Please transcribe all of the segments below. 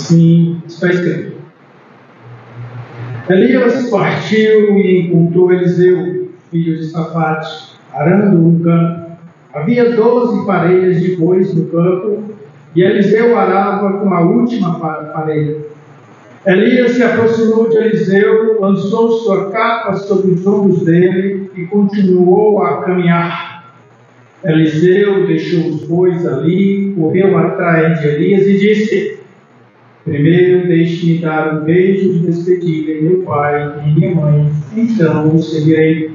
Assim está escrito. Elias partiu e encontrou Eliseu, filho de Safate, arando um campo. Havia 12 parelhas de bois no campo, e Eliseu arava com a última parelha. Elias se aproximou de Eliseu, lançou sua capa sobre os ombros dele e continuou a caminhar. Eliseu deixou os bois ali, correu atrás de Elias e disse: primeiro deixe-me dar um beijo de despedida em meu pai e minha mãe, então o seguirei.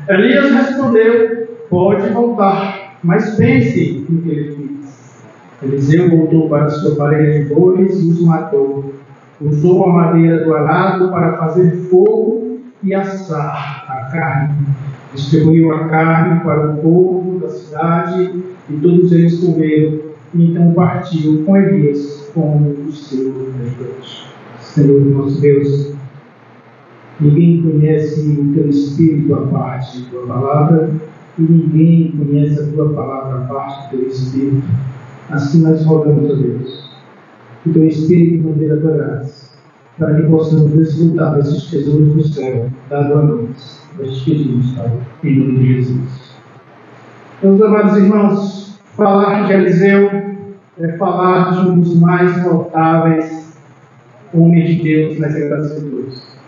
Elias respondeu: pode voltar, mas pense no que ele fez. Eliseu voltou para sua parelha de bois e os matou. Usou a madeira do arado para fazer fogo e assar a carne. Distribuiu a carne para o povo da cidade e todos eles comeram. E então partiu com Elias como o seu Deus. Senhor nosso Deus, ninguém conhece o teu Espírito à parte da tua palavra e ninguém conhece a tua palavra à parte do teu Espírito. Assim nós rogamos a Deus que o teu Espírito nos dê a tua graça, para que possamos desfrutar desses tesouros do céu, dado a nós. Nós te pedimos, Pai, em nome de Jesus. Meus amados irmãos, falar de Eliseu é falar de um dos mais notáveis homens de Deus nas Sagradas Escrituras.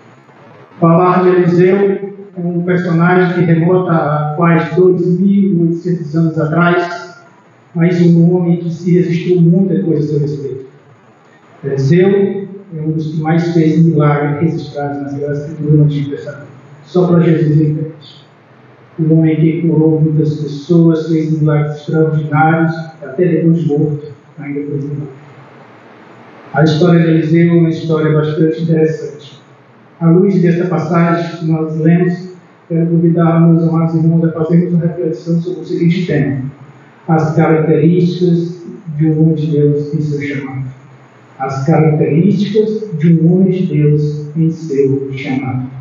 Falar de Eliseu é um personagem que remota a quase 2.800 anos atrás, mas um homem que se resistiu muita coisa a seu respeito. Eliseu é um dos que mais fez milagres registrados nas Sagradas Escrituras no Antigo Testamento. Só para Jesus em frente. Um homem que curou muitas pessoas, fez milagres extraordinários, até depois de morto, ainda fez milagres. A história de Eliseu é uma história bastante interessante. À luz desta passagem que nós lemos, quero convidar meus amados irmãos a fazermos uma reflexão sobre o seguinte tema: as características de um homem de Deus em seu chamado. As características de um homem de Deus em seu chamado.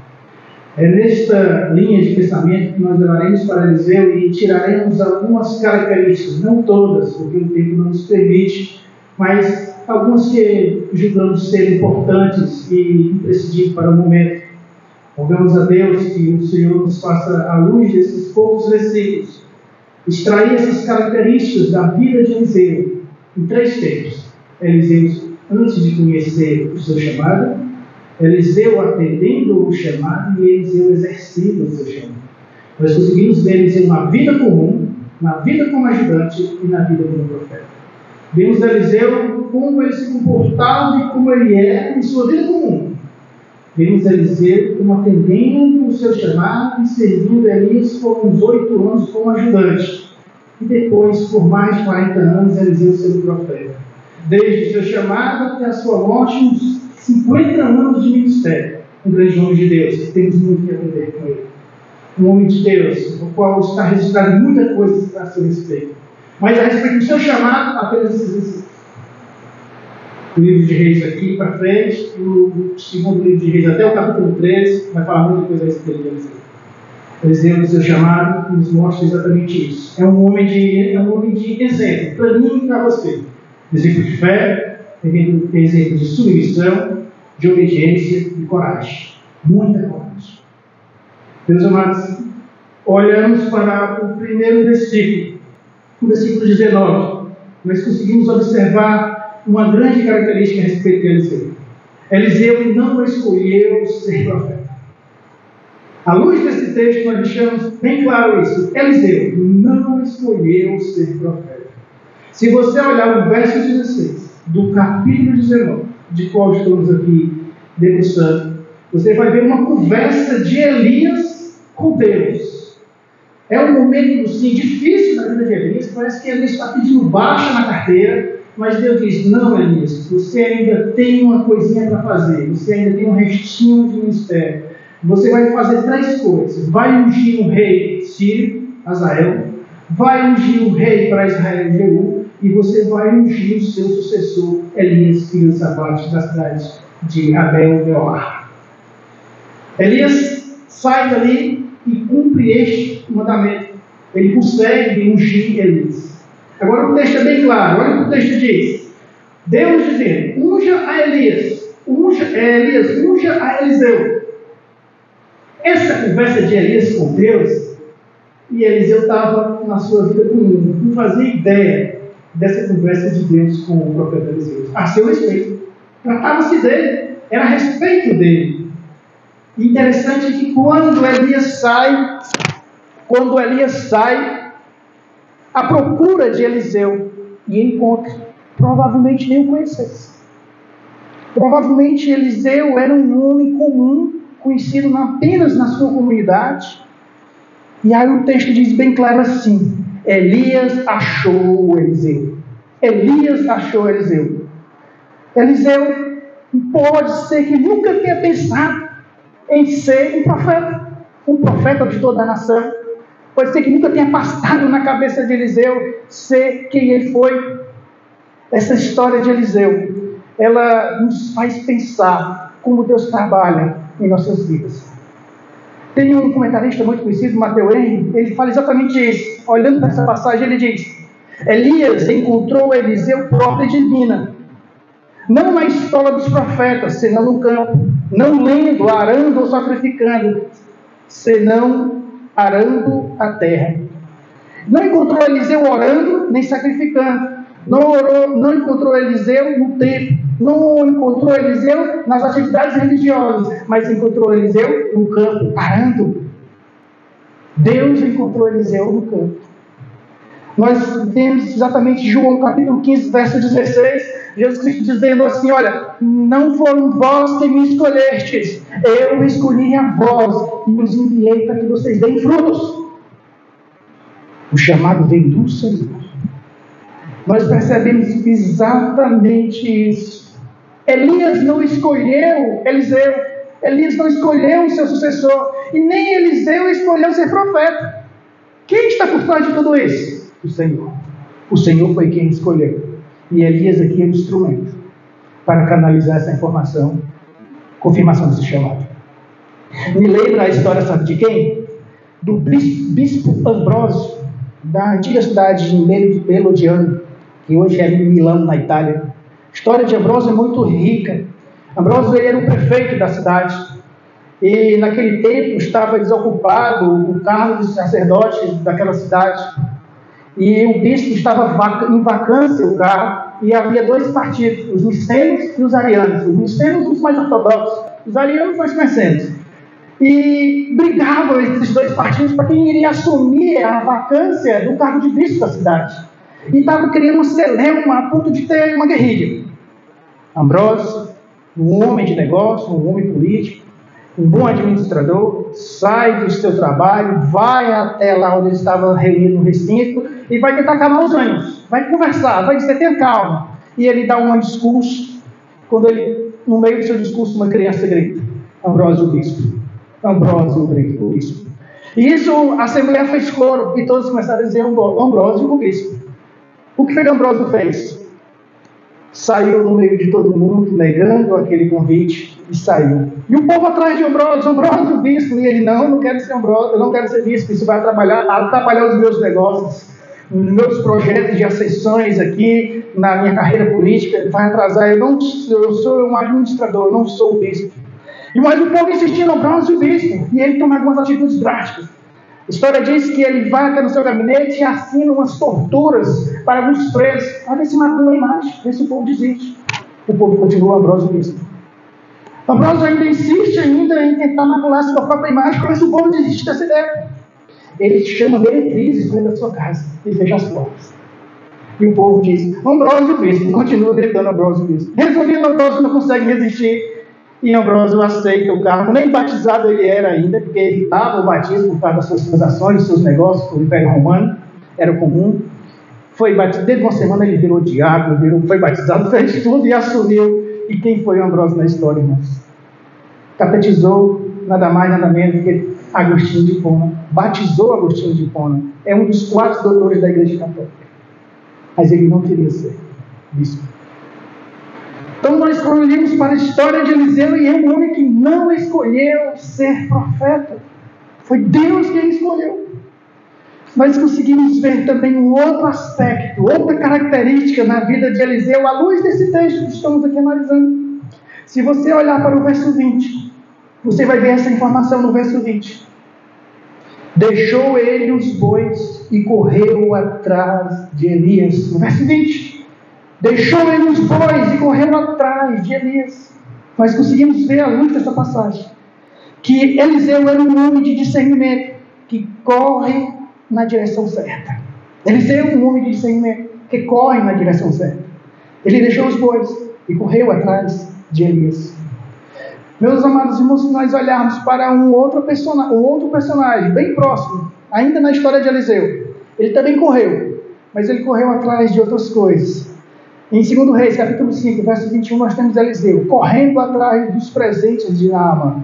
É nesta linha de pensamento que nós olharemos para Eliseu e tiraremos algumas características, não todas, porque o tempo não nos permite, mas algumas que julgamos ser importantes e imprescindíveis para o momento. Rogamos a Deus que o Senhor nos faça, à luz desses poucos versículos, extrair essas características da vida de Eliseu em 3 tempos. Eliseu antes de conhecer o seu chamado, Eliseu atendendo o chamado e Eliseu exercendo o seu chamado. Nós conseguimos ver Eliseu na vida comum, na vida como ajudante e na vida como profeta. Vemos Eliseu como ele se comportava e como ele é em sua vida comum. Vemos Eliseu como atendendo o seu chamado e servindo Elias por uns 8 anos como ajudante. E depois, por mais de 40 anos, Eliseu sendo profeta. Desde o seu chamado até a sua morte, uns 50 anos de ministério. Um grande homem de Deus, temos muito que aprender com ele. Um homem de Deus, o qual está registrado muita coisa a seu respeito. Mas a respeito do seu chamado, apenas esses versículos. O livro de Reis aqui para frente, o segundo livro de Reis até o capítulo 13, vai falar muita coisa a respeito de Eliseu. Eliseu, no seu chamado, nos mostra exatamente isso. É um homem de exemplo, para mim e para você. Exemplo de fé, exemplo de submissão, de obediência e coragem. Muita coragem. Meus amados, olhamos para o primeiro versículo, o versículo 19. Nós conseguimos observar uma grande característica a respeito de Eliseu. Eliseu não escolheu ser profeta. À luz desse texto, nós deixamos bem claro isso. Eliseu não escolheu ser profeta. Se você olhar o verso 16 do capítulo 19, de qual estamos aqui degustando, você vai ver uma conversa de Elias com Deus. É um momento, sim, difícil na vida de Elias. Parece que Elias está pedindo baixa na carteira, mas Deus diz: não, Elias, você ainda tem uma coisinha para fazer, você ainda tem um restinho de ministério. Você vai fazer 3 coisas: vai ungir um rei sírio, Hazael, vai ungir um rei para Israel, Jeú, e você vai ungir o seu sucessor, Elias, filho de Safate, da cidade de Abel-Meolar. Elias sai dali e cumpre este mandamento. Ele consegue ungir Elias. Agora o texto é bem claro. Olha o que o texto diz: Deus dizendo: unja a Elias, unja a Eliseu. Essa conversa de Elias com Deus, e Eliseu estava na sua vida comum, não fazia ideia dessa conversa de Deus com o profeta Eliseu. A seu respeito. Tratava-se dele, era a respeito dele. Interessante é que quando Elias sai à procura de Eliseu e encontra, provavelmente nem o conhecesse. Provavelmente Eliseu era um homem comum, conhecido apenas na sua comunidade. E aí o texto diz bem claro assim: Elias achou Eliseu. Elias achou Eliseu. Eliseu pode ser que nunca tenha pensado em ser um profeta de toda a nação. Pode ser que nunca tenha passado na cabeça de Eliseu ser quem ele foi. Essa história de Eliseu, ela nos faz pensar como Deus trabalha em nossas vidas. Tem um comentarista muito conhecido, Matthew Henry, ele fala exatamente isso. Olhando para essa passagem, ele diz: Elias encontrou Eliseu por ordem divina, não na escola dos profetas, senão no campo, não lendo, arando ou sacrificando, senão arando a terra. Não encontrou Eliseu orando nem sacrificando. Não encontrou Eliseu no templo. Não encontrou Eliseu nas atividades religiosas. Mas encontrou Eliseu no campo, arando. Deus encontrou Eliseu no campo. Nós temos exatamente João capítulo 15, verso 16. Jesus Cristo dizendo assim: olha, não foram vós que me escolhestes, eu escolhi a vós e os enviei para que vocês deem frutos. O chamado vem do Senhor. Nós percebemos exatamente isso. Elias não escolheu Eliseu. Elias não escolheu o seu sucessor. E nem Eliseu escolheu ser profeta. Quem está por trás de tudo isso? O Senhor. O Senhor foi quem escolheu. E Elias aqui é o instrumento para canalizar essa informação, confirmação desse chamado. Me lembra a história, sabe de quem? Do bispo Ambrósio, da antiga cidade de Melodiano, que hoje é em Milão, na Itália. A história de Ambrósio é muito rica. Ambrósio era o prefeito da cidade. E naquele tempo estava desocupado o cargo de sacerdote daquela cidade. E o bispo estava em vacância o cargo, e havia dois partidos, os nicenos e os arianos. Os nicenos, os mais ortodoxos, os arianos, mais conhecidos. E brigavam esses dois partidos para quem iria assumir a vacância do cargo de bispo da cidade. E estavam criando um celeuma a ponto de ter uma guerrilha. Ambrósio, um homem de negócio, um homem político, um bom administrador, sai do seu trabalho, vai até lá onde ele estava reunido no recinto e vai tentar acalmar os ânimos, vai conversar, vai dizer: tenha calma. E ele dá um discurso, quando ele, no meio do seu discurso, uma criança grita: Ambrósio o bispo, Ambrósio o bispo. E isso, a Assembleia fez coro e todos começaram a dizer: Ambrósio o bispo. O que Ambrósio fez? Saiu no meio de todo mundo, negando aquele convite, e saiu. E o povo atrás de Ambrósio o bispo, e ele: não quero ser Ambrósio, eu não quero ser bispo, isso vai atrapalhar os meus negócios, os meus projetos de ascensões aqui, na minha carreira política, vai atrasar, eu sou um administrador, eu não sou o bispo. Mas o povo insistindo: Ambrósio o bispo, e ele toma algumas atitudes drásticas. A história diz que ele vai até no seu gabinete e assina umas torturas para alguns presos, para ver se matou a imagem, ver se o povo desiste. O povo continua Ambrósio o bispo. Ambrósio ainda insiste em tentar macular sua própria imagem, para ver se o povo desiste dessa ideia. Ele chama meretrizes dentro da sua casa e fecha as portas. E o povo diz: Ambrósio o bispo, continua gritando Ambrósio o bispo. Resumindo, Ambrósio não consegue resistir. E Ambrósio aceita o cargo. Nem batizado ele era ainda, porque evitava o batismo por causa das suas transações, dos seus negócios com o Império Romano, era comum. Foi batizado, desde uma semana ele virou diácono, foi batizado, fez tudo e assumiu. E quem foi Ambrósio na história, irmãos? Catequizou nada mais, nada menos do que Agostinho de Hipona. Batizou Agostinho de Hipona. É um dos 4 doutores da Igreja Católica. Mas ele não queria ser bispo. Então nós olhamos para a história de Eliseu e é um homem que não escolheu ser profeta. Foi Deus quem escolheu. nós conseguimos ver também um outro aspecto, outra característica na vida de Eliseu, à luz desse texto que estamos aqui analisando. Se você olhar para o verso 20, você vai ver essa informação no verso 20. Deixou ele os bois e correu atrás de Elias. No verso 20. Deixou ele os bois e correu atrás de Elias. Nós conseguimos ver à luz dessa passagem que Eliseu era um homem de discernimento, que corre na direção certa. Eliseu é um homem de discernimento, que corre na direção certa. Ele deixou os bois e correu atrás de Elias. Meus amados irmãos, se nós olharmos para um outro personagem bem próximo, ainda na história de Eliseu, ele também correu, mas ele correu atrás de outras coisas. Em 2 Reis, capítulo 5, verso 21, nós temos Eliseu correndo atrás dos presentes de Naamã.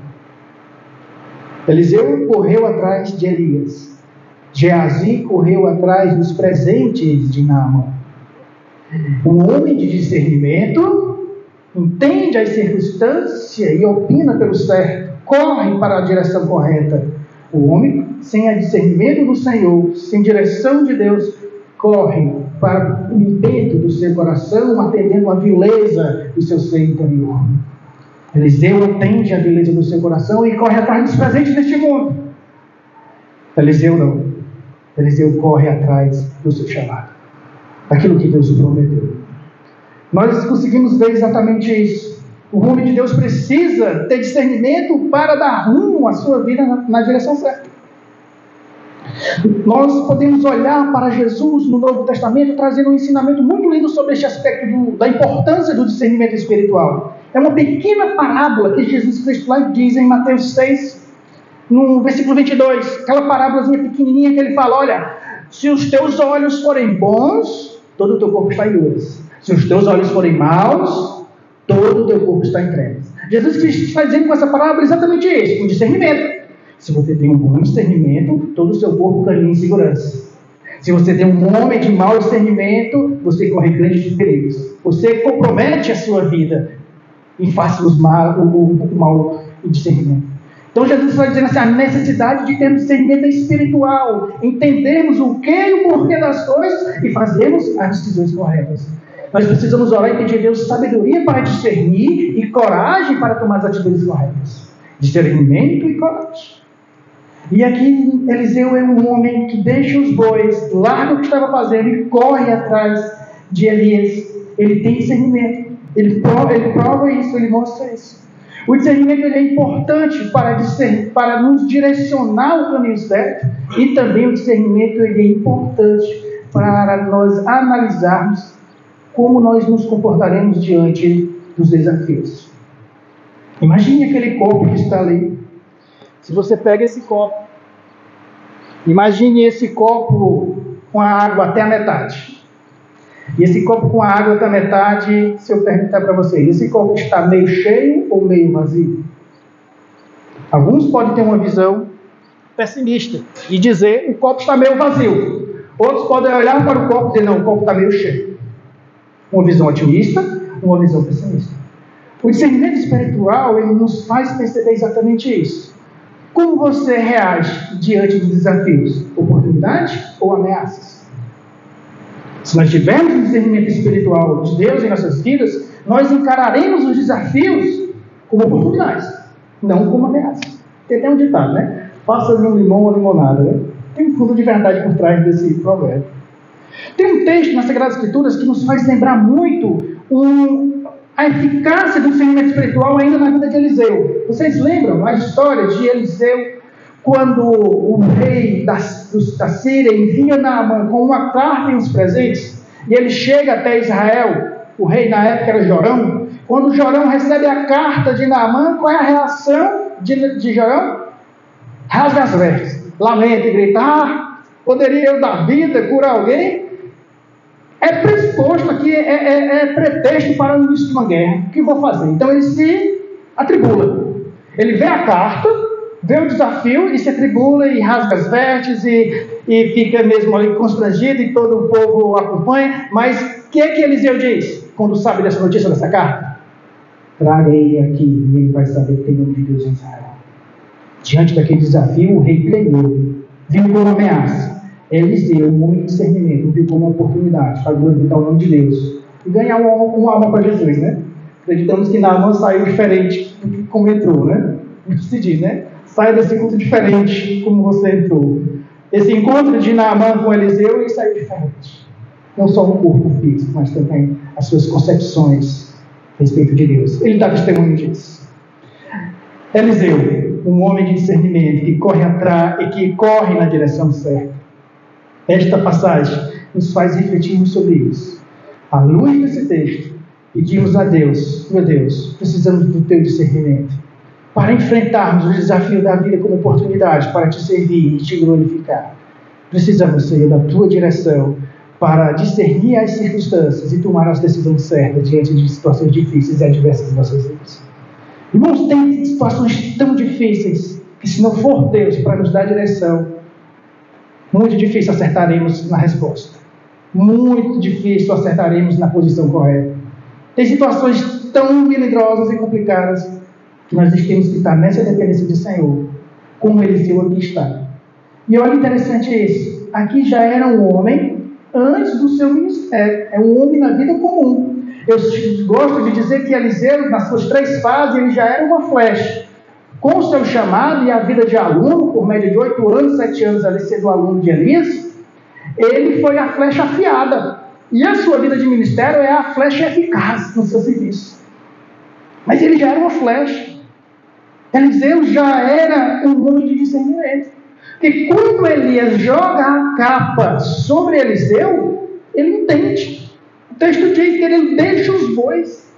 Eliseu correu atrás de Elias. Geazi correu atrás dos presentes de Naamã. Um homem de discernimento entende as circunstâncias e opina pelo certo, corre para a direção correta. O homem, sem a discernimento do Senhor, sem direção de Deus, corre para o intento do seu coração, atendendo a vileza do seu ser interior. Eliseu atende a vileza do seu coração e corre atrás dos presentes deste mundo. Eliseu não. Eliseu corre atrás do seu chamado, daquilo que Deus prometeu. Nós conseguimos ver exatamente isso. O homem de Deus precisa ter discernimento para dar rumo à sua vida na direção certa. Nós podemos olhar para Jesus no Novo Testamento trazendo um ensinamento muito lindo sobre este aspecto da importância do discernimento espiritual. É uma pequena parábola que Jesus Cristo lá diz em Mateus 6, no versículo 22, aquela parábolazinha pequenininha que ele fala: olha, se os teus olhos forem bons, todo o teu corpo está em luz. Se os teus olhos forem maus, todo o teu corpo está em trevas. Jesus Cristo está dizendo com essa parábola exatamente isso, com discernimento. Se você tem um bom discernimento, todo o seu corpo caminha em segurança. Se você tem um homem de mau discernimento, você corre grandes perigos. Você compromete a sua vida em face do mau discernimento. Então Jesus está dizendo assim, a necessidade de termos discernimento espiritual, entendermos o que e o porquê das coisas e fazermos as decisões corretas. Nós precisamos orar e pedir a Deus sabedoria para discernir e coragem para tomar as atitudes corretas. Discernimento e coragem. E aqui Eliseu é um homem que deixa os bois, larga o que estava fazendo e corre atrás de Elias. Ele tem discernimento. Ele prova isso, ele mostra isso. O discernimento é importante para nos direcionar o caminho certo, e também o discernimento é importante para nós analisarmos como nós nos comportaremos diante dos desafios. Imagine aquele copo que está ali. Se você pega esse copo, imagine esse copo com a água até a metade. E esse copo com a água até a metade, se eu perguntar para vocês, esse copo está meio cheio ou meio vazio? Alguns podem ter uma visão pessimista e dizer que o copo está meio vazio. Outros podem olhar para o copo e dizer, não, o copo está meio cheio. Uma visão otimista, uma visão pessimista. O discernimento espiritual, ele nos faz perceber exatamente isso. Como você reage diante dos desafios? Oportunidade ou ameaças? Se nós tivermos um discernimento espiritual de Deus em nossas vidas, nós encararemos os desafios como oportunidades, não como ameaças. Tem até um ditado, né? Faça de um limão uma limonada, né? Tem um fundo de verdade por trás desse provérbio. Tem um texto nas Sagradas Escrituras que nos faz lembrar muito a eficácia do discernimento espiritual ainda na vida de Eliseu. Vocês lembram a história de Eliseu, quando o rei da Síria envia Naamã com uma carta e uns presentes, e ele chega até Israel, o rei na época era Jorão. Quando Jorão recebe a carta de Naamã, qual é a reação de Jorão? Rasga as vestes, lamenta e grita, poderia eu dar vida, curar alguém? É pressuposto aqui, é pretexto para o início de uma guerra. O que vou fazer? Então ele se atribula. Ele vê a carta, vê o desafio e se atribula e rasga as vestes e fica mesmo ali constrangido e todo o povo acompanha. Mas o que Eliseu diz quando sabe dessa notícia, dessa carta? Traga ele aqui e ele vai saber que tem nome de Deus em Israel. Diante daquele desafio, o rei treinou, viu como ameaça. Eliseu, um homem de discernimento, viu como uma oportunidade para glorificar o nome de Deus e ganhar uma alma para Jesus, né? Acreditamos que Naamã saiu diferente do que como entrou, né? Se diz, né? Sai desse culto diferente como você entrou. Esse encontro de Naamã com Eliseu, ele saiu diferente. Não só no corpo físico, mas também as suas concepções a respeito de Deus. Ele dá testemunho disso. Eliseu, um homem de discernimento que corre atrás e que corre na direção certa. Esta passagem nos faz refletirmos sobre isso. À luz desse texto, pedimos a Deus, meu Deus, precisamos do teu discernimento para enfrentarmos o desafio da vida como oportunidade para te servir e te glorificar. Precisamos, Senhor, da tua direção para discernir as circunstâncias e tomar as decisões certas diante de situações difíceis e adversas em nossas vidas. Irmãos, tem situações tão difíceis que, se não for Deus para nos dar direção, muito difícil acertaremos na resposta. Muito difícil acertaremos na posição correta. Tem situações tão melindrosas e complicadas que nós temos que estar nessa dependência do Senhor, como Eliseu aqui está. E olha interessante isso. Aqui já era um homem antes do seu ministério. É um homem na vida comum. Eu gosto de dizer que Eliseu, nas suas 3 fases, ele já era uma flecha. Com o seu chamado e a vida de aluno, por média de 8 anos, 7 anos ali sendo aluno de Elias, ele foi a flecha afiada. E a sua vida de ministério é a flecha eficaz no seu serviço. Mas ele já era uma flecha. Eliseu já era um homem de discernimento. Porque quando Elias joga a capa sobre Eliseu, ele entende. O texto diz que ele deixa os bois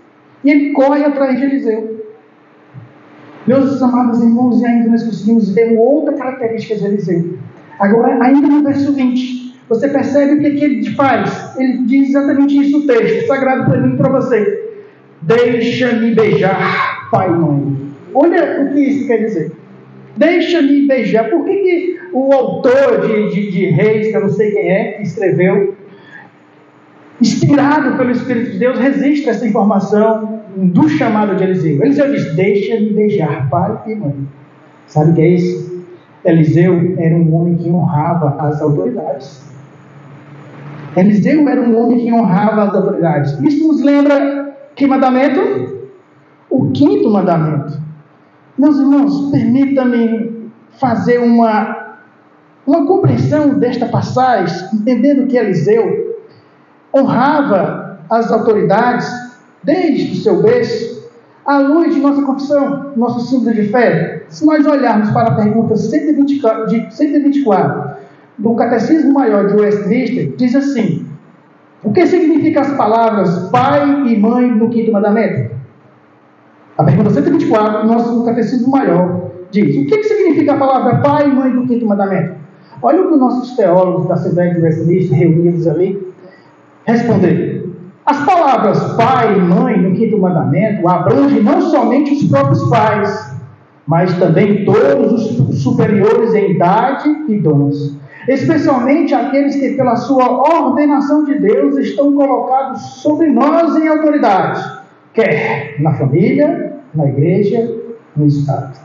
e ele corre atrás de Eliseu. Meus amados irmãos, e ainda nós conseguimos ver uma outra característica de Eliseu. Agora, ainda no verso 20, você percebe o que ele faz? Ele diz exatamente isso no texto, sagrado para mim e para você. Deixa-me beijar, pai e mãe. Olha o que isso quer dizer. Deixa-me beijar. Por que o autor de Reis, que eu não sei quem é, que escreveu, inspirado pelo Espírito de Deus, resiste a essa informação do chamado de Eliseu? Eliseu diz, deixa-me beijar pai e mãe. Sabe o que é isso? Eliseu era um homem que honrava as autoridades. Eliseu era um homem que honrava as autoridades. Isso nos lembra que mandamento? O 5º mandamento. Meus irmãos, permita-me fazer uma compreensão desta passagem, entendendo que Eliseu honrava as autoridades desde o seu berço, à luz de nossa confissão, nosso símbolo de fé. Se nós olharmos para a pergunta 124 do Catecismo Maior de Westminster, diz assim: o que significam as palavras pai e mãe no 5º mandamento? A pergunta 124 do nosso Catecismo Maior diz: o que significa a palavra pai e mãe do 5º mandamento? Olha o que os nossos teólogos da Assembleia de Westminster, reunidos ali, responderam. As palavras pai e mãe no 5º mandamento abrangem não somente os próprios pais, mas também todos os superiores em idade e dons, especialmente aqueles que, pela sua ordenação de Deus, estão colocados sobre nós em autoridade, quer na família, na igreja, no Estado.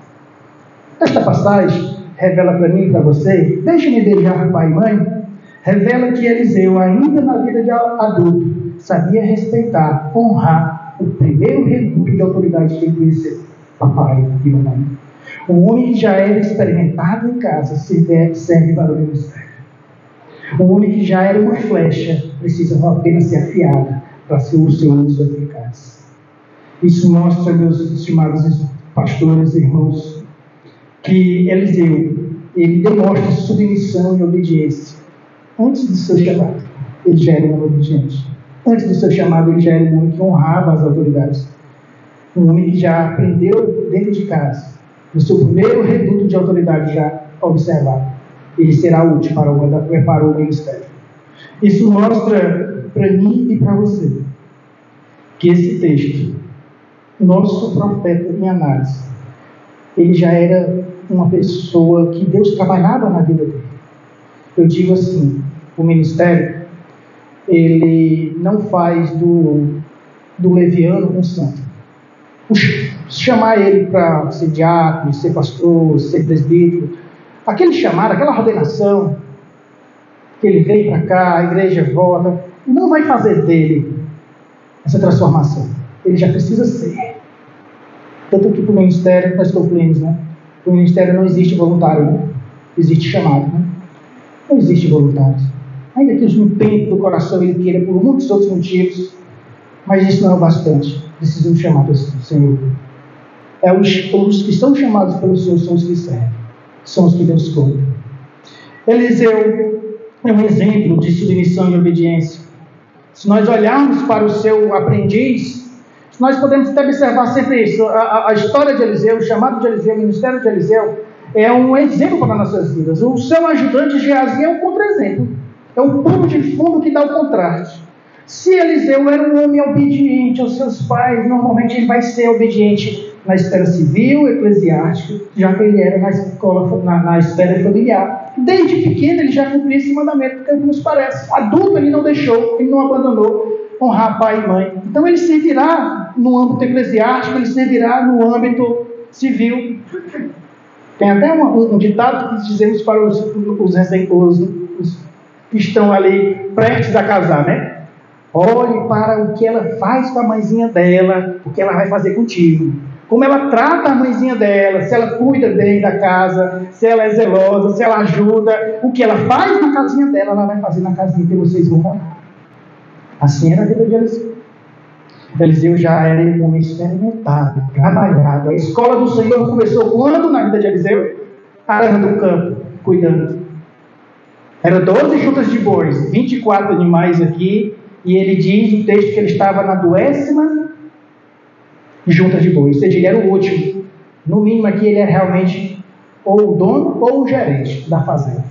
Esta passagem revela para mim e para você, deixe-me beijar pai e mãe, revela que Eliseu, ainda na vida de adulto, sabia respeitar, honrar o primeiro reduto de autoridade que ele conheceu, papai e mamãe. Um homem que já era experimentado em casa serve para o ministério. Um homem que já era uma flecha precisa apenas ser afiada para ser o seu uso eficaz. Isso mostra, meus estimados pastores e irmãos, que Eliseu, ele demonstra submissão e obediência. Antes do seu chamado, ele já era um homem obediente. Antes do seu chamado, ele já era um homem que honrava as autoridades. Um homem que já aprendeu dentro de casa, no seu primeiro reduto de autoridade, já observar. Ele será útil para o ministério. Isso mostra para mim e para você que esse texto, nosso profeta em análise, ele já era uma pessoa que Deus trabalhava na vida dele. Eu digo assim, o ministério, ele não faz do leviano um santo. Chamar ele para ser diácono, ser pastor, ser presbítero, aquele chamado, aquela ordenação, ele vem para cá, a igreja volta, não vai fazer dele essa transformação. Ele já precisa ser. Tanto que para o ministério, nós concluímos, né? No ministério não existe voluntário, né? Existe chamado, né? Não existe voluntário. Ainda que no tempo do coração ele queira por muitos outros motivos, mas isso não é o bastante. Precisamos chamar do Senhor. Os que são chamados pelo Senhor são os que servem, são os que Deus escolhe. Eliseu é um exemplo de submissão e obediência. Se nós olharmos para o seu aprendiz, nós podemos até observar sempre isso. A história de Eliseu, o chamado de Eliseu, o ministério de Eliseu, é um exemplo para nossas vidas. O seu ajudante Geazi é um contra-exemplo. É um pano de fundo que dá o contraste. Se Eliseu era um homem obediente aos seus pais, normalmente ele vai ser obediente na esfera civil, eclesiástica, já que ele era na esfera familiar. Desde pequeno ele já cumpria esse mandamento, porque é o que nos parece. Adulto ele não deixou, ele não abandonou honrar pai e mãe. Então ele servirá no âmbito eclesiástico, ele servirá no âmbito civil. Tem até um ditado que dizemos para os que estão ali prestes a casar, né? Olhe para o que ela faz com a mãezinha dela, o que ela vai fazer contigo. Como ela trata a mãezinha dela, se ela cuida bem da casa, se ela é zelosa, se ela ajuda. O que ela faz na casinha dela, ela vai fazer na casinha que vocês vão morar. Assim era a vida de Eliseu. Eliseu já era um homem experimentado, trabalhado. A escola do Senhor começou quando na vida de Eliseu? Arando o campo, cuidando. Eram 12 juntas de bois, 24 animais aqui, e ele diz no texto que ele estava na 10ª junta de bois, ou seja, ele era o último. No mínimo aqui ele era realmente ou o dono ou o gerente da fazenda.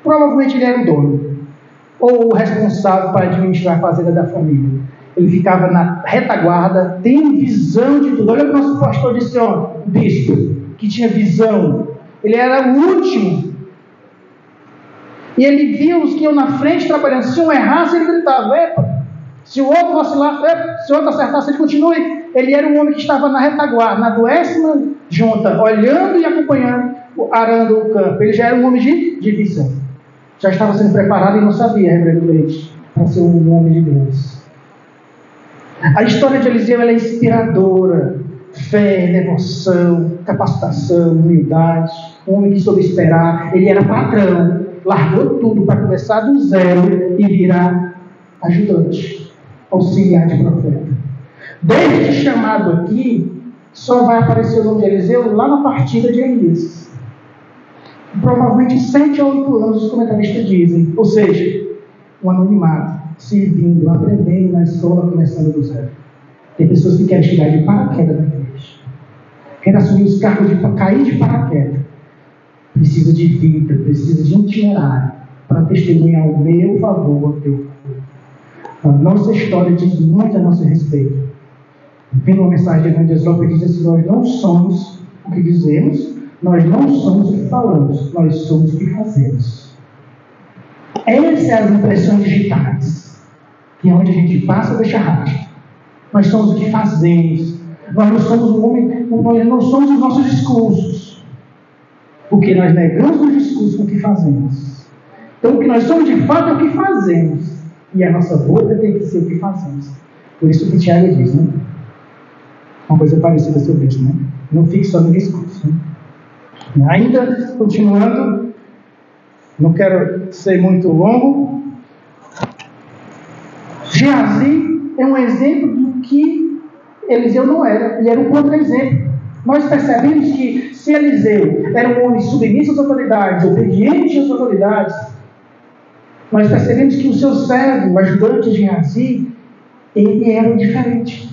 Provavelmente ele era o dono, ou o responsável para administrar a fazenda da família. Ele ficava na retaguarda, tem visão de tudo. Olha o que o nosso pastor disse ontem, o bispo, que tinha visão. Ele era o último. E ele via os que iam na frente trabalhando. Se um errasse, ele gritava, epa. Se o outro vacilar, epa. Se o outro acertasse, ele continue. Ele era um homem que estava na retaguarda, na 10ª junta, olhando e acompanhando, arando o campo. Ele já era um homem de visão. Já estava sendo preparado e não sabia, reverendo Leite, para ser um homem de Deus. A história de Eliseu ela é inspiradora. Fé, devoção, capacitação, humildade. Um homem que soube esperar. Ele era patrão. Largou tudo para começar do zero e virar ajudante, auxiliar de profeta. Desde chamado aqui, só vai aparecer o nome de Eliseu lá na partida de Elias. Provavelmente 7 a 8 anos, os comentaristas dizem. Ou seja, um anonimato, servindo, aprendendo na escola, começando do zero. Tem pessoas que querem chegar de paraquedas na igreja. Querem assumir os cargos de cair de paraquedas. Precisa de vida, precisa de itinerário para testemunhar o meu favor, o teu favor. A nossa história diz muito a nosso respeito. Vendo uma mensagem de Evangelho que diz assim: nós não somos o que dizemos, nós não somos o que falamos, nós somos o que fazemos. Essas são as impressões digitais, que é onde a gente passa deixa rastro. Nós somos o que fazemos. Nós não somos o homem, nós não somos os nossos discursos. Porque nós negamos o discurso com o que fazemos. Então, o que nós somos de fato é o que fazemos. E a nossa boca tem que ser o que fazemos. Por isso que Tiago diz, né? Uma coisa parecida sobre isso, né? Não fique só no discurso. Né? Ainda, continuando, não quero ser muito longo. Geazi é um exemplo do que Eliseu não era. Ele era um contra-exemplo. Nós percebemos que se Eliseu era um homem submisso às autoridades, obediente às autoridades, nós percebemos que o seu servo, o ajudante de Geazi, ele era diferente.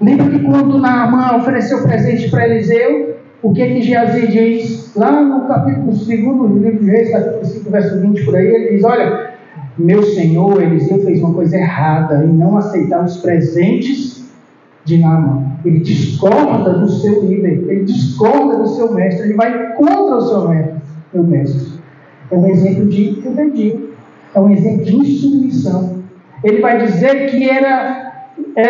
Lembra que quando Naamã ofereceu presente para Eliseu, o que Geazi diz? Lá no capítulo 2 do livro de Reis, capítulo 5, verso 20, por aí, ele diz: olha, meu senhor Eliseu fez uma coisa errada em não aceitar os presentes de Naamã. Ele discorda do seu líder, ele discorda do seu mestre, ele vai contra o seu mestre. É um exemplo de rebeldia, é um exemplo de insubmissão. Ele vai dizer que ele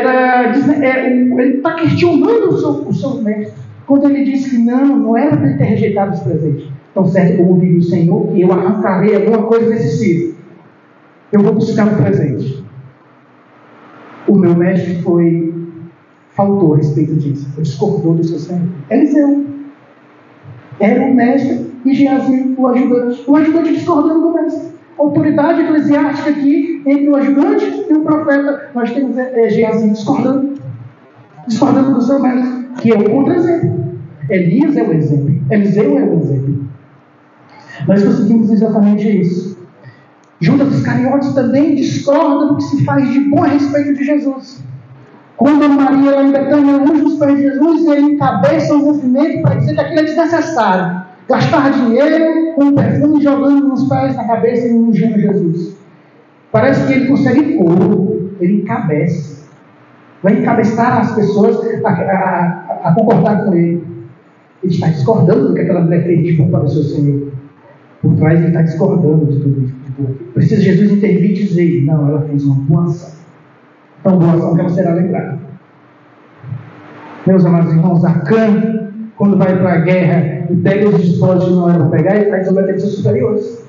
está questionando o seu mestre, quando ele diz que não era para ele ter rejeitado os presentes. Então, certo como vive o Senhor, que eu arrancarei alguma coisa desse ciclo. Eu vou buscar um presente. O meu mestre faltou a respeito disso. Discordou do seu Senhor. Eliseu era o mestre e Geazi o ajudante. O ajudante discordando do mestre. Autoridade eclesiástica aqui entre o ajudante e o profeta. Nós temos Geazi discordando do seu mestre, que é o contra-exemplo. Elias é o exemplo. Eliseu é o exemplo. Nós conseguimos exatamente isso. Judas Iscariotes também discorda do que se faz de bom a respeito de Jesus. Quando Maria lá em Betânia unge os pés de Jesus, ele encabeça um movimento para dizer que aquilo é desnecessário. Gastar dinheiro com perfume jogando nos pés, na cabeça e ungindo Jesus. Parece que ele consegue pôr, ele encabeça. Vai encabeçar as pessoas a concordar com ele. Ele está discordando do que aquela mulher fez de bom para o seu Senhor. Por trás ele está discordando de tudo isso. Precisa Jesus intervir e dizer: não, ela fez uma boa ação. Tão boa ação que ela será lembrada. Meus amados irmãos, Acã, quando vai para a guerra e pega os despojos que não eram para pegar, ele está desobedecendo seus superiores.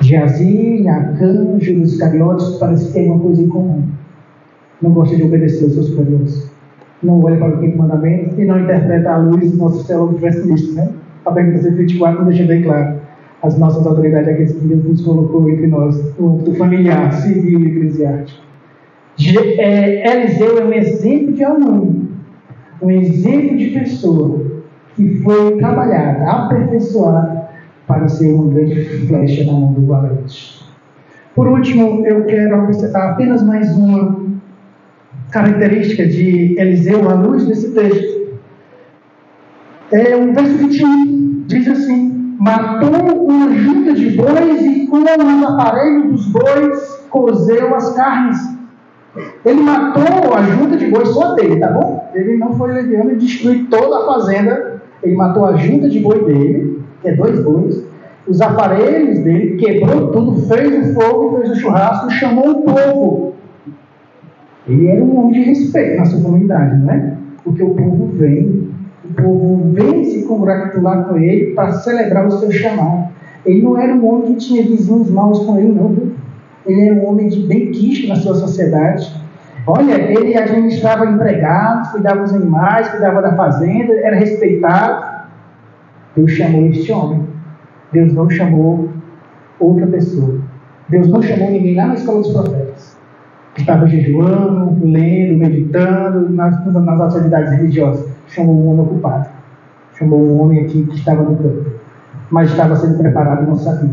Geazi, Acã, Judas Iscariotes, parece que tem uma coisa em comum. Não gosta de obedecer aos seus superiores. Não olha para o quinto mandamento e não interpreta à luz do nosso teólogo vestinista, né? A pergunta 124 deixa bem claro. As nossas autoridades, aqueles que Deus nos colocou entre nós, do familiar, civil e eclesiástico. Eliseu é um exemplo de aluno, um exemplo de pessoa que foi trabalhada, aperfeiçoada para ser uma grande flecha na mão do valente. Por último, eu quero acrescentar apenas mais uma característica de Eliseu à luz desse texto. O verso 21 diz assim: matou uma junta de bois e com os aparelhos dos bois cozeu as carnes. Ele matou a junta de bois só dele, tá bom? Ele não foi leviano e destruiu toda a fazenda. Ele matou a junta de boi dele, que é 2 bois, os aparelhos dele, quebrou tudo, fez o fogo, fez o churrasco, chamou o povo. Ele era um homem de respeito na sua comunidade, não é? Porque o povo vem se congratular com ele para celebrar o seu chamado. Ele não era um homem que tinha vizinhos maus com ele, não. Ele era um homem de benquisto na sua sociedade. Olha, ele administrava empregados, cuidava dos animais, cuidava da fazenda, era respeitado. Deus chamou este homem. Deus não chamou outra pessoa. Deus não chamou ninguém lá na escola dos profetas, que estava jejuando, lendo, meditando, nas atividades religiosas. Chamou um homem ocupado. Chamou um homem aqui que estava no campo, mas estava sendo preparado e não sabia.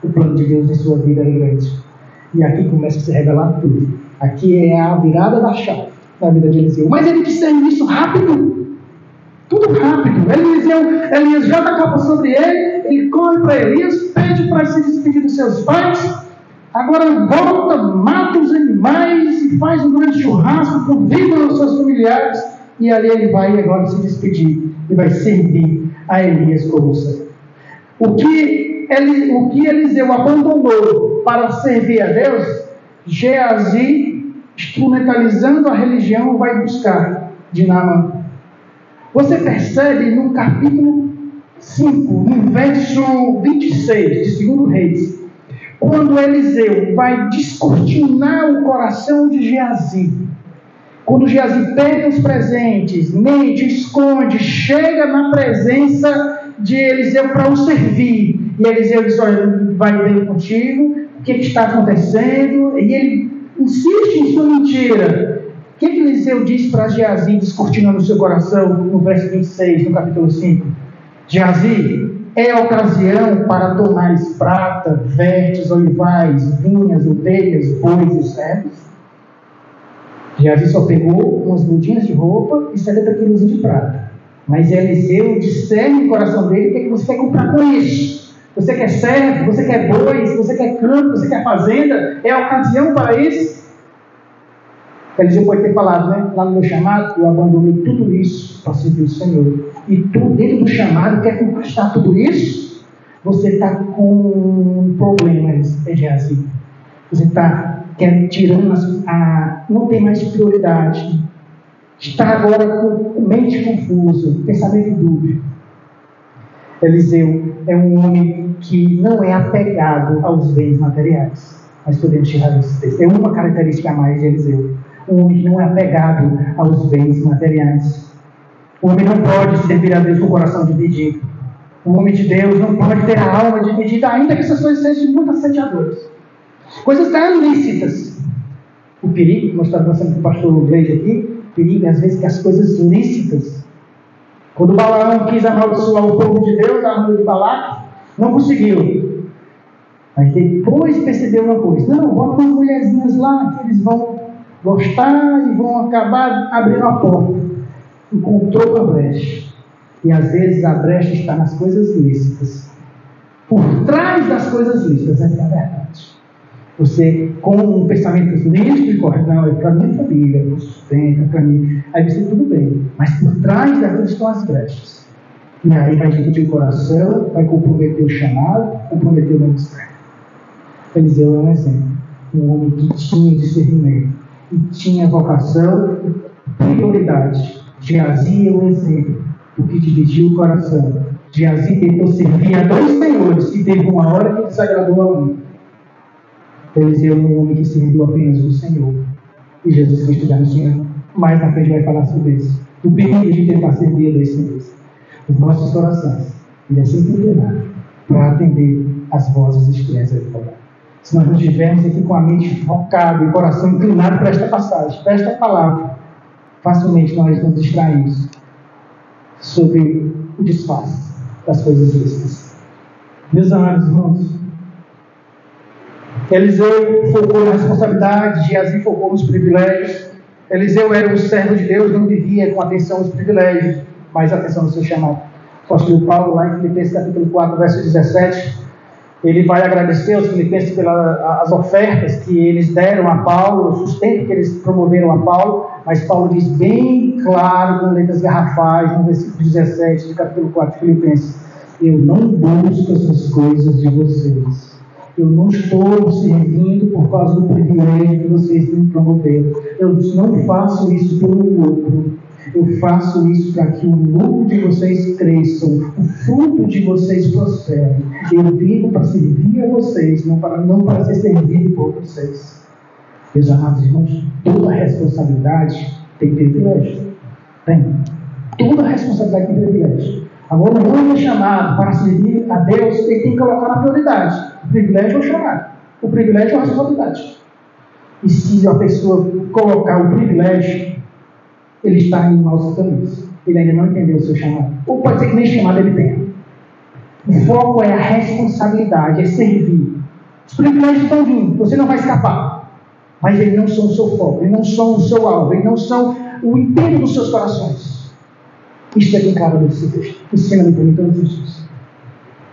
O plano de Deus em sua vida era grande. E aqui começa a se revelar tudo. Aqui é a virada da chave na vida de Eliseu. Mas ele discerne isso rápido. Tudo rápido. Elias joga a capa sobre ele, ele corre para Elias, pede para se despedir dos seus pais. Agora volta, mata os animais e faz um grande churrasco, convida os seus familiares. E ali ele vai agora se despedir e vai servir a Elias como servo. O que Eliseu abandonou para servir a Deus, Geazi, instrumentalizando a religião, vai buscar de Naamã. Você percebe no capítulo 5, no verso 26 de 2 Reis, quando Eliseu vai descortinar o coração de Geazi. Quando Geazi pega os presentes, mente, esconde, chega na presença de Eliseu para o servir. E Eliseu diz: olha, vai bem contigo, o que está acontecendo? E ele insiste em sua mentira. O que Eliseu diz para Geazi, descortinando o seu coração, no verso 26, no capítulo 5? Geazi, é ocasião para tomares prata, vertes, olivais, vinhas, ovelhas, bois e servos. Geazi só pegou umas mudinhas de roupa e 70 quilos de prata. Mas Eliseu discerne no coração dele: o que você quer comprar com isso? Você quer servo? Você quer bois? Você quer campo? Você quer fazenda? É a ocasião para isso? Eliseu pode ter falado, né? Lá no meu chamado, eu abandonei tudo isso para servir o Senhor. E tu, dentro do chamado, quer conquistar tudo isso? Você está com problemas, Geazi. Você está tirando não tem mais prioridade. Está agora com mente confusa, pensamento dúbio. Eliseu é um homem que não é apegado aos bens materiais. Nós podemos tirar esse texto. É uma característica a mais de Eliseu. Um homem que não é apegado aos bens materiais. O homem não pode servir a Deus com o coração dividido. O homem de Deus não pode ter a alma dividida, ainda que essas coisas sejam muito assediadoras. Coisas tão lícitas. O perigo, que nós estamos conversando com o pastor Gleide aqui, o perigo é às vezes que as coisas lícitas. Quando Balaão quis amaldiçoar o povo de Deus, a mão de Balaque, não conseguiu. Mas depois percebeu uma coisa: não, bota umas mulherzinhas lá, que eles vão gostar e vão acabar abrindo a porta. Encontrou a brecha. E às vezes a brecha está nas coisas lícitas. Por trás das coisas lícitas é a verdade. Você, com um pensamento lícito e correto, não, é para minha família, é para o sustento, é para mim. Aí você, tudo bem. Mas por trás daquilo estão as brechas. E aí vai dividir o coração, vai comprometer o chamado, comprometer o ministério. Eliseu é um exemplo. Um homem que tinha discernimento e tinha vocação e prioridade. Geazi é um exemplo, o que dividiu o coração. Geazi tentou servir a dois senhores e teve uma hora que desagradou a um. Eliseu é um homem que serviu apenas o Senhor. E Jesus Cristo já nos ensinou. Mais na frente vai falar sobre isso. O perigo de tentar servir a dois senhores. Os nossos corações, ele é sempre inclinado para atender as vozes estranhas aí fora. Se nós não estivermos aqui com a mente focada e o coração inclinado para esta passagem, para esta palavra, facilmente nós nos distraímos sobre o disfarce das coisas lícitas. Meus amados irmãos, Eliseu focou na responsabilidade, Geazi focou nos privilégios. Eliseu era um servo de Deus, não vivia com atenção aos privilégios, mas atenção ao seu chamado. O apóstolo Paulo, lá em Filipenses capítulo 4, verso 17, ele vai agradecer aos filipenses pelas ofertas que eles deram a Paulo, o sustento que eles promoveram a Paulo, mas Paulo diz bem claro, com letras garrafais, no versículo 17 do capítulo 4 de Filipenses: eu não busco essas coisas de vocês. Eu não estou servindo por causa do privilégio que vocês me promoveram. Eu não faço isso pelo lucro. Eu faço isso para que o lucro de vocês cresça, o fruto de vocês prospere. Eu vivo para servir a vocês, não para ser servido por vocês. Meus amados irmãos, toda responsabilidade tem privilégio. Tem. Toda responsabilidade tem privilégio. Agora, o homem é chamado para servir a Deus, ele tem que colocar na prioridade. O privilégio é o chamado. O privilégio é a responsabilidade. E se a pessoa colocar o privilégio, ele está em maus caminhos. Ele ainda não entendeu o seu chamado. Ou pode ser que nem chamado ele tenha. O foco é a responsabilidade, é servir. Os privilégios estão vindo, você não vai escapar. Mas eles não são o seu foco, eles não são o seu alvo, eles não são o empenho dos seus corações. Isto é bem claro desse texto. Ensina-me para mim todos os dias.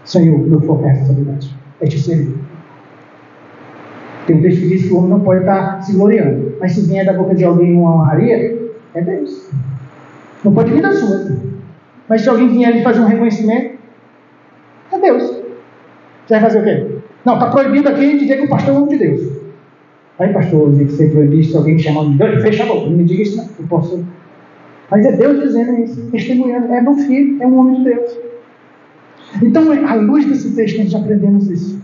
Senhor, meu foco é a responsabilidade. É te servir. Tem um texto que diz que o homem não pode estar se gloriando. Mas se vier da boca de alguém uma honraria, é Deus. Não pode vir da sua. Mas se alguém vier e fazer um reconhecimento, é Deus. Você vai fazer o quê? Não, está proibido aqui dizer que o pastor é um homem de Deus. Aí, pastor, dizer que você proibiu, se alguém me chamar de Deus, fecha a boca. Não me diga isso, não. Eu posso. Mas é Deus dizendo isso, testemunhando. É meu filho, é um homem de Deus. Então, à luz desse texto, nós aprendemos isso.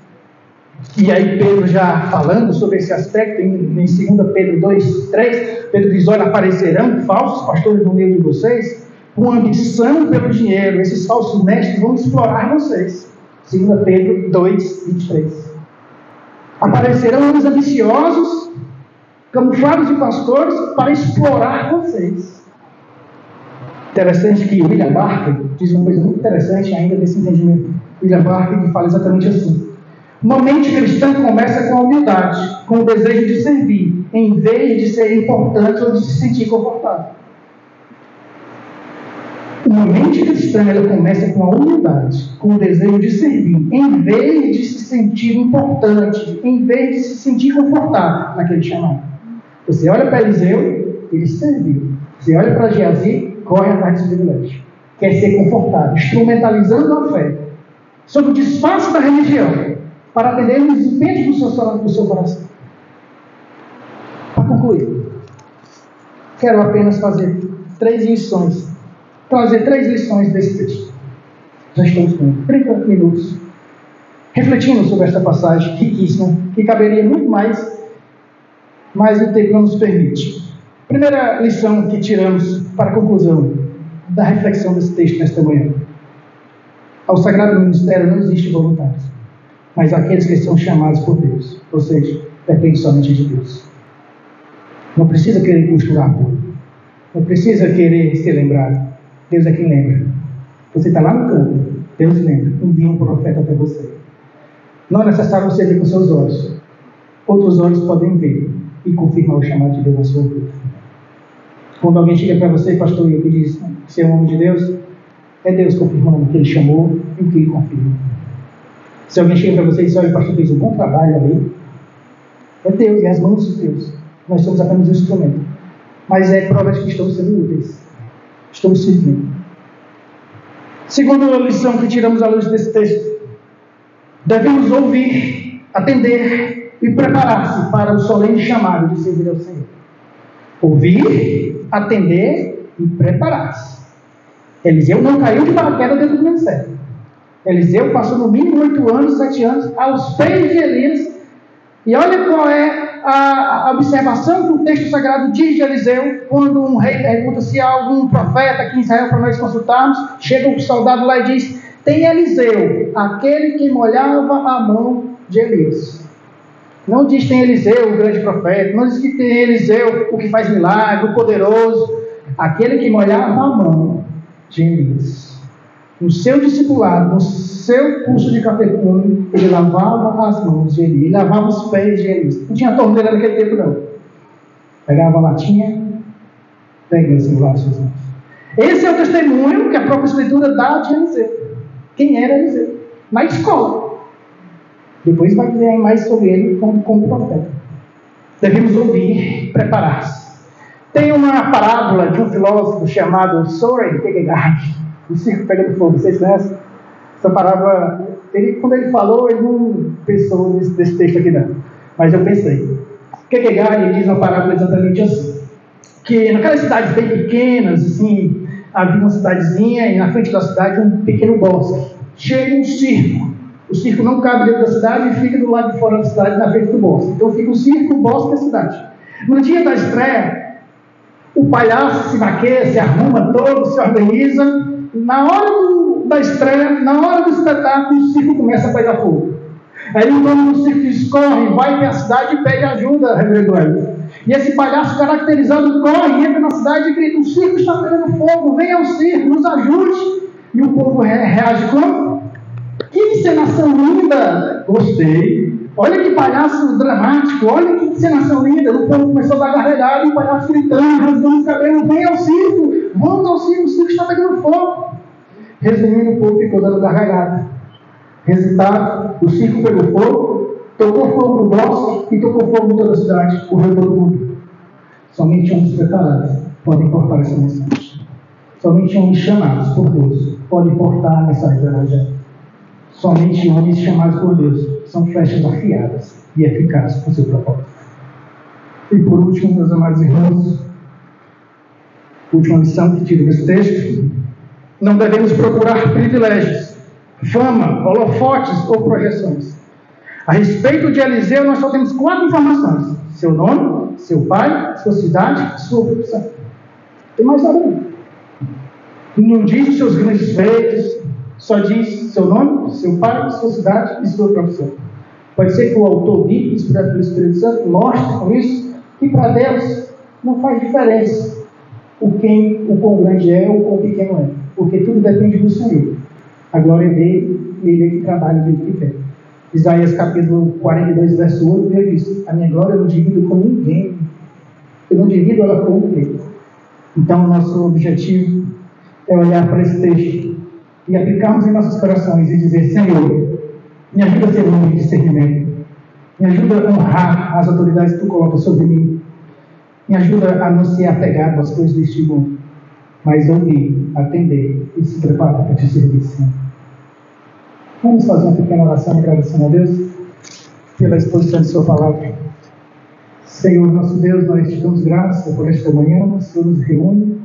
E aí, Pedro já falando sobre esse aspecto, em 2 Pedro 2, 3, Pedro diz: olha, aparecerão falsos pastores no meio de vocês, com ambição pelo dinheiro. Esses falsos mestres vão explorar vocês. 2 Pedro 2, 23. Aparecerão homens ambiciosos, camuflados de pastores, para explorar vocês. Interessante que William Barclay diz uma coisa muito interessante ainda desse entendimento. William Barclay fala exatamente assim: uma mente cristã começa com a humildade, com o desejo de servir, em vez de ser importante ou de se sentir confortável. Uma mente cristã, ela começa com a humildade, com o desejo de servir, em vez de se sentir importante, em vez de se sentir confortável naquele chamado. Você olha para Eliseu, ele serviu. Você olha para Geazi, corre atrás desse privilégio. Quer ser confortável, instrumentalizando a fé, sob o disfarce da religião, para atender os desempenhos do seu coração. Para concluir, quero apenas fazer 3 lições, trazer 3 lições desse texto. Já estamos com 30 minutos refletindo sobre esta passagem riquíssima, que caberia muito mais, mas o tempo não nos permite. Primeira lição que tiramos para a conclusão da reflexão desse texto nesta manhã. Ao sagrado ministério não existe voluntários, mas aqueles que são chamados por Deus, ou seja, depende somente de Deus. Não precisa querer costurar tudo, não precisa querer ser lembrado. Deus é quem lembra. Você está lá no canto, Deus lembra, envia um profeta até você. Não é necessário você ver com seus olhos, outros olhos podem ver e confirmar o chamado de Deus na sua vida. Quando alguém chega para você, pastor, e diz que você é um homem de Deus, é Deus confirmando o que ele chamou e o que ele confirma. Se alguém chega para você e diz, olha, o pastor fez um bom trabalho ali, é Deus, é as mãos de Deus. Nós somos apenas um instrumento. Mas é prova de que estamos sendo úteis. Estamos servindo. Segunda lição que tiramos à luz desse texto. Devemos ouvir, atender e preparar-se para o solene chamado de servir ao Senhor. Ouvir, atender e preparar-se. Eliseu não caiu de paraquedas dentro do ministério. Eliseu passou no mínimo 8 anos, 7 anos, aos pés de Elias. E olha qual é a observação que o texto sagrado diz de Eliseu, quando um rei pergunta se há algum profeta aqui em Israel para nós consultarmos. Chega um soldado lá e diz, tem Eliseu, aquele que molhava a mão de Elias. Não diz tem Eliseu, o grande profeta, não diz que tem Eliseu, o que faz milagre, o poderoso, aquele que molhava a mão de Elias. No seu discipulado, no seu curso de catecume, ele lavava as mãos de Elias, ele lavava os pés de Elias. Não tinha torneira naquele tempo, não. Pegava a latinha, pegava assim, lava suas mãos. Esse é o testemunho que a própria Escritura dá de Eliseu. Quem era Eliseu? Na escola. Depois vai dizer mais sobre ele como profeta. Devemos ouvir, preparar-se. Tem uma parábola de um filósofo chamado Søren Kierkegaard, o circo pegando fogo. Vocês conhecem? Essa parábola, quando ele falou, ele não pensou nesse texto aqui não. Mas eu pensei. Kierkegaard diz uma parábola exatamente assim. Que naquelas cidades bem pequenas, assim, havia uma cidadezinha e na frente da cidade um pequeno bosque. Chega um circo. O circo não cabe dentro da cidade e fica do lado de fora da cidade, na frente do bosque. Então fica o circo, o bosque e a cidade. No dia da estreia, o palhaço se maquia, se arruma todo, se organiza. Na hora da estreia, na hora do espetáculo, o circo começa a pegar fogo. Aí o dono do circo diz, corre, vai até a cidade e pede ajuda, reverendo Hélio. E esse palhaço caracterizado corre, entra na cidade e grita, o circo está pegando fogo, venha ao circo, nos ajude. E o povo reage como? Que encenação linda! Gostei. Olha que palhaço dramático, olha que encenação linda. O povo começou a dar gargalhada e o palhaço gritando, rasgando os cabelos, vem ao circo, vamos ao circo, o circo está pegando fogo. Resumindo, o povo ficou dando gargalhada. Resultado, o circo pegou fogo, tocou fogo no bosque e tocou fogo em toda a cidade, correu todo mundo. Somente homens preparados podem portar essa mensagem. Somente homens chamados por Deus podem portar a mensagem do Evangelho. Somente homens chamados por Deus são flechas afiadas e eficazes para o seu propósito. E por último, meus amados irmãos, última lição que tiro desse texto: não devemos procurar privilégios, fama, holofotes ou projeções. A respeito de Eliseu, nós só temos 4 informações: seu nome, seu pai, sua cidade, sua profissão. Não tem mais nada não. Não diz os seus grandes feitos, só diz seu nome, seu pai, sua cidade e sua profissão. Pode ser que o autor bíblico, inspirado pelo Espírito Santo, mostre com isso que para Deus não faz diferença o quão grande é ou quão pequeno é, porque tudo depende do Senhor. A glória dele, ele é que trabalha, ele que quer. Isaías capítulo 42, verso 8, ele diz: a minha glória eu não divido com ninguém, eu não divido ela com ninguém. Então, o nosso objetivo é olhar para esse texto e aplicarmos em nossos corações e dizer: Senhor, me ajuda a ser um homem de discernimento, me ajuda a honrar as autoridades que tu colocas sobre mim, me ajuda a não ser apegado às coisas deste mundo, mas ouvir, atender e se preparar para te servir, Senhor. Vamos fazer uma pequena oração agradecendo a Deus pela exposição de sua palavra. Senhor, nosso Deus, nós te damos graça por esta manhã, o Senhor nos reúne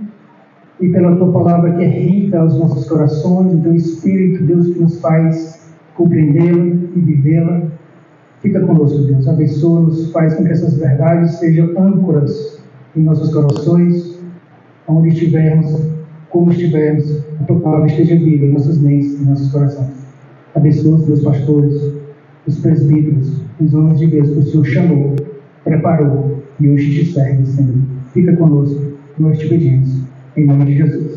e pela Tua palavra que é rica aos nossos corações, o Teu Espírito, Deus, que nos faz compreendê-la e vivê-la. Fica conosco, Deus, abençoa-nos, faz com que essas verdades sejam âncoras em nossos corações, onde estivermos, como estivermos, a Tua palavra esteja viva em nossas mentes e em nossos corações. Abençoa os Teus pastores, os presbíteros, os homens de Deus que o Senhor chamou, preparou e hoje te serve, Senhor. Fica conosco, nós te pedimos, em nome de Jesus.